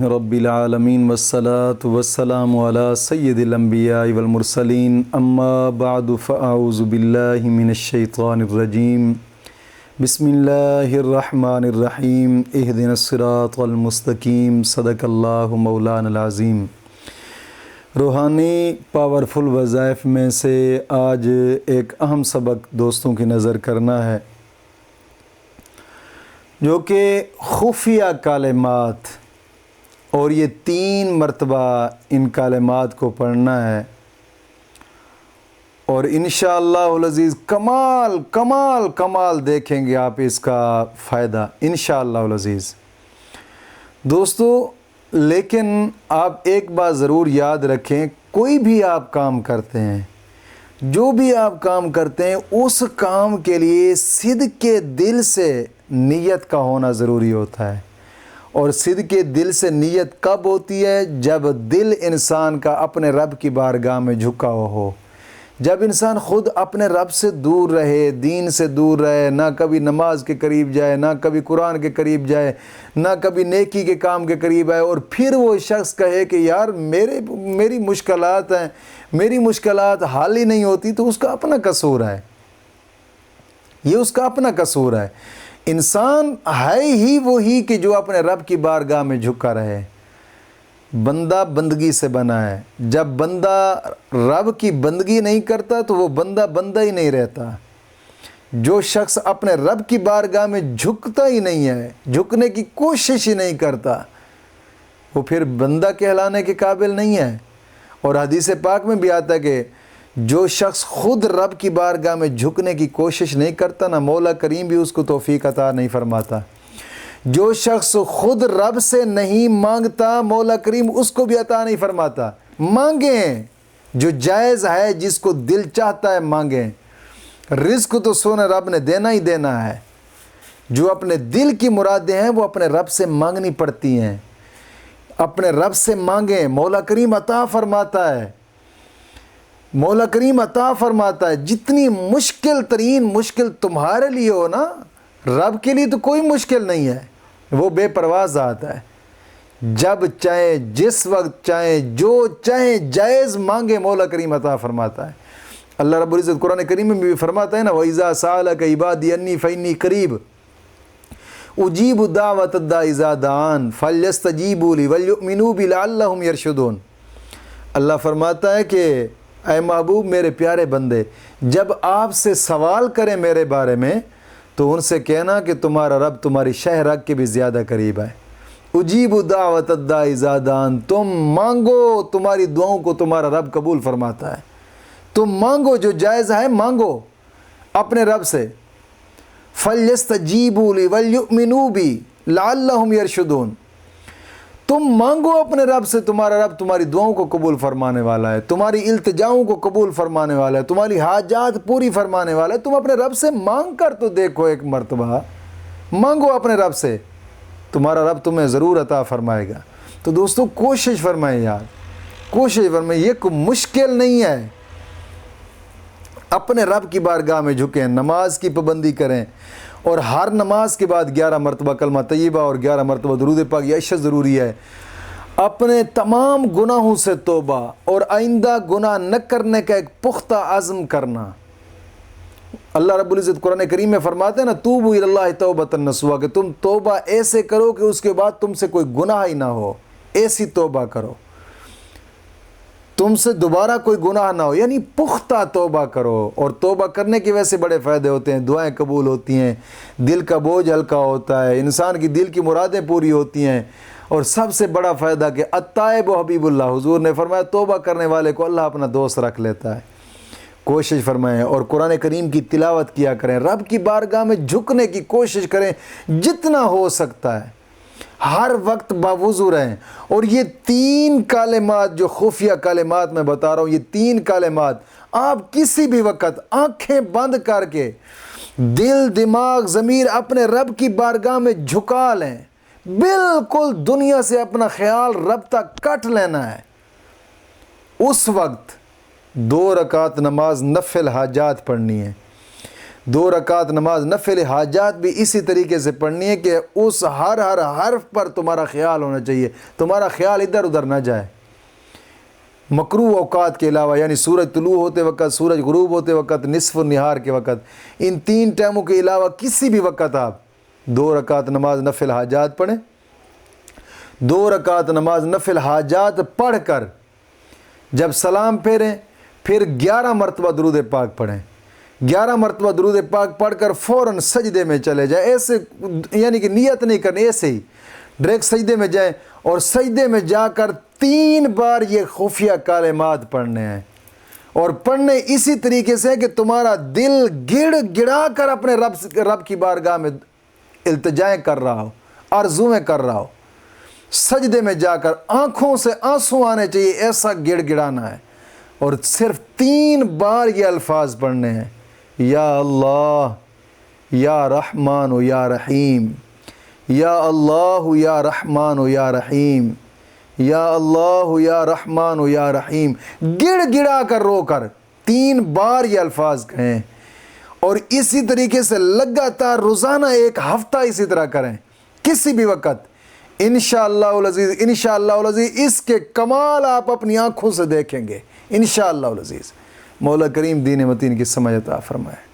رب العالمین والصلاة والسلام علی سید الانبیاء والمرسلین اما بعد فاعوذ باللہ من الشیطان الرجیم بسم اللہ الرحمن الرحیم اہدنا الصراط المستقیم صدق اللہ مولانا العظیم۔ روحانی پاورفل وظائف میں سے آج ایک اہم سبق دوستوں کی نظر کرنا ہے، جو کہ خفیہ کلمات، اور یہ 3 مرتبہ ان کلمات کو پڑھنا ہے، اور انشاءاللہ العزیز کمال دیکھیں گے آپ اس کا فائدہ انشاءاللہ العزیز۔ دوستو، لیکن آپ ایک بات ضرور یاد رکھیں، کوئی بھی آپ کام کرتے ہیں، جو بھی آپ کام کرتے ہیں، اس کام کے لیے صدق کے دل سے نیت کا ہونا ضروری ہوتا ہے۔ اور صدق کے دل سے نیت کب ہوتی ہے؟ جب دل انسان کا اپنے رب کی بارگاہ میں جھکا ہوا ہو، جب انسان خود اپنے رب سے دور رہے، دین سے دور رہے، نہ کبھی نماز کے قریب جائے، نہ کبھی قرآن کے قریب جائے، نہ کبھی نیکی کے کام کے قریب آئے، اور پھر وہ شخص کہے کہ یار میری مشکلات ہیں، میری مشکلات حل ہی نہیں ہوتی، تو اس کا اپنا قصور ہے، یہ اس کا اپنا قصور ہے۔ انسان ہے ہی وہی کہ جو اپنے رب کی بارگاہ میں جھکا رہے۔ بندہ بندگی سے بنا ہے، جب بندہ رب کی بندگی نہیں کرتا تو وہ بندہ ہی نہیں رہتا۔ جو شخص اپنے رب کی بارگاہ میں جھکتا ہی نہیں ہے، جھکنے کی کوشش ہی نہیں کرتا، وہ پھر بندہ کہلانے کے قابل نہیں ہے۔ اور حدیث پاک میں بھی آتا ہے کہ جو شخص خود رب کی بارگاہ میں جھکنے کی کوشش نہیں کرتا، نہ مولا کریم بھی اس کو توفیق عطا نہیں فرماتا۔ جو شخص خود رب سے نہیں مانگتا، مولا کریم اس کو بھی عطا نہیں فرماتا۔ مانگیں جو جائز ہے، جس کو دل چاہتا ہے مانگیں۔ رزق تو سونے رب نے دینا ہی دینا ہے، جو اپنے دل کی مرادیں ہیں وہ اپنے رب سے مانگنی پڑتی ہیں۔ اپنے رب سے مانگیں، مولا کریم عطا فرماتا ہے، مولا کریم عطا فرماتا ہے۔ جتنی مشکل ترین مشکل تمہارے لیے ہو نا، رب کے لیے تو کوئی مشکل نہیں ہے، وہ بے پرواہ ذات ہے۔ جب چاہے، جس وقت چاہے، جو چاہے جائز مانگے، مولا کریم عطا فرماتا ہے۔ اللہ رب العزت قرآن کریم میں بھی فرماتا ہے نا، وَإِذَا سَأَلَكَ عِبَادِي أَنِّي فَإِنِّي قَرِيبٌ أُجِيبُ دَعْوَةَ الدَّاعِ إِذَا دَعَانِ فَلْيَسْتَجِيبُوا لِي وَلْيُؤْمِنُوا بِي لَعَلَّهُمْ يَرْشُدُونَ۔ اللہ فرماتا ہے کہ اے محبوب، میرے پیارے بندے، جب آپ سے سوال کریں میرے بارے میں تو ان سے کہنا کہ تمہارا رب تمہاری شہ رگ کے بھی زیادہ قریب ہے۔ اجیب دعوت الداعی اذا دعان، تم مانگو، تمہاری دعاؤں کو تمہارا رب قبول فرماتا ہے۔ تم مانگو، جو جائز ہے مانگو اپنے رب سے۔ فَلْيَسْتَجِيبُوا لِي وَلْيُؤْمِنُوا بِي لَعَلَّهُمْ يَرْشُدُونَ۔ تم مانگو اپنے رب سے، تمہارا رب تمہاری دعاؤں کو قبول فرمانے والا ہے، تمہاری التجاؤں کو قبول فرمانے والا ہے، تمہاری حاجات پوری فرمانے والا ہے۔ تم اپنے رب سے مانگ کر تو دیکھو، ایک مرتبہ مانگو اپنے رب سے، تمہارا رب تمہیں ضرور عطا فرمائے گا۔ تو دوستو، کوشش فرمائیں یار، کوشش فرمائیں، یہ کوئی مشکل نہیں ہے۔ اپنے رب کی بارگاہ میں جھکیں، نماز کی پابندی کریں، اور ہر نماز کے بعد 11 مرتبہ کلمہ طیبہ اور 11 مرتبہ درود پاک، یہ اشد ضروری ہے۔ اپنے تمام گناہوں سے توبہ اور آئندہ گناہ نہ کرنے کا ایک پختہ عزم کرنا۔ اللہ رب العزت قرآن کریم میں فرماتے ہیں نا، توبوا الی اللہ توبۃ نصوحا، کہ تم توبہ ایسے کرو کہ اس کے بعد تم سے کوئی گناہ ہی نہ ہو، ایسی توبہ کرو، تم سے دوبارہ کوئی گناہ نہ ہو، یعنی پختہ توبہ کرو۔ اور توبہ کرنے کی وجہ سے بڑے فائدے ہوتے ہیں، دعائیں قبول ہوتی ہیں، دل کا بوجھ ہلکا ہوتا ہے، انسان کی دل کی مرادیں پوری ہوتی ہیں، اور سب سے بڑا فائدہ کہ التائب و حبیب اللہ، حضور نے فرمایا توبہ کرنے والے کو اللہ اپنا دوست رکھ لیتا ہے۔ کوشش فرمائیں اور قرآن کریم کی تلاوت کیا کریں، رب کی بارگاہ میں جھکنے کی کوشش کریں جتنا ہو سکتا ہے، ہر وقت باوضو رہیں۔ اور یہ 3 کلمات جو خفیہ کلمات میں بتا رہا ہوں، یہ 3 کلمات آپ کسی بھی وقت آنکھیں بند کر کے دل، دماغ، ضمیر اپنے رب کی بارگاہ میں جھکا لیں، بالکل دنیا سے اپنا خیال رب تک کٹ لینا ہے۔ اس وقت 2 رکعت نماز نفل حاجات پڑھنی ہے، 2 رکعت نماز نفل حاجات بھی اسی طریقے سے پڑھنی ہے کہ اس ہر حرف پر تمہارا خیال ہونا چاہیے، تمہارا خیال ادھر ادھر نہ جائے۔ مکروہ اوقات کے علاوہ یعنی سورج طلوع ہوتے وقت، سورج غروب ہوتے وقت، نصف النہار کے وقت، ان 3 ٹائموں کے علاوہ کسی بھی وقت آپ 2 رکعت نماز نفل حاجات پڑھیں۔ 2 رکعت نماز نفل حاجات پڑھ کر جب سلام پھیریں پھر 11 مرتبہ درود پاک پڑھیں۔ 11 مرتبہ درود پاک پڑھ کر فوراً سجدے میں چلے جائیں، ایسے یعنی کہ نیت نہیں کرنی، ایسے ہی ڈائریکٹ سجدے میں جائیں اور سجدے میں جا کر 3 بار یہ خفیہ کلمات پڑھنے ہیں، اور پڑھنے اسی طریقے سے کہ تمہارا دل گڑ گڑا کر اپنے رب کی بارگاہ میں التجائیں کر رہا ہو، عرضیں کر رہا ہو۔ سجدے میں جا کر آنکھوں سے آنسو آنے چاہیے، ایسا گڑ گڑانا ہے، اور صرف 3 بار یہ الفاظ پڑھنے ہیں، یا اللہ یا رحمان و یا رحیم، یا اللہ یا رحمان و یا رحیم، یا اللہ یا رحمان و یا رحیم، گڑ گڑا کر رو کر 3 بار یہ الفاظ کہیں، اور اسی طریقے سے لگاتار روزانہ 1 ہفتہ اسی طرح کریں کسی بھی وقت۔ انشاءاللہ العزیز، انشاءاللہ العزیز اس کے کمال آپ اپنی آنکھوں سے دیکھیں گے انشاءاللہ العزیز۔ مولا کریم دین متین کی سمجھ عطا فرمائے۔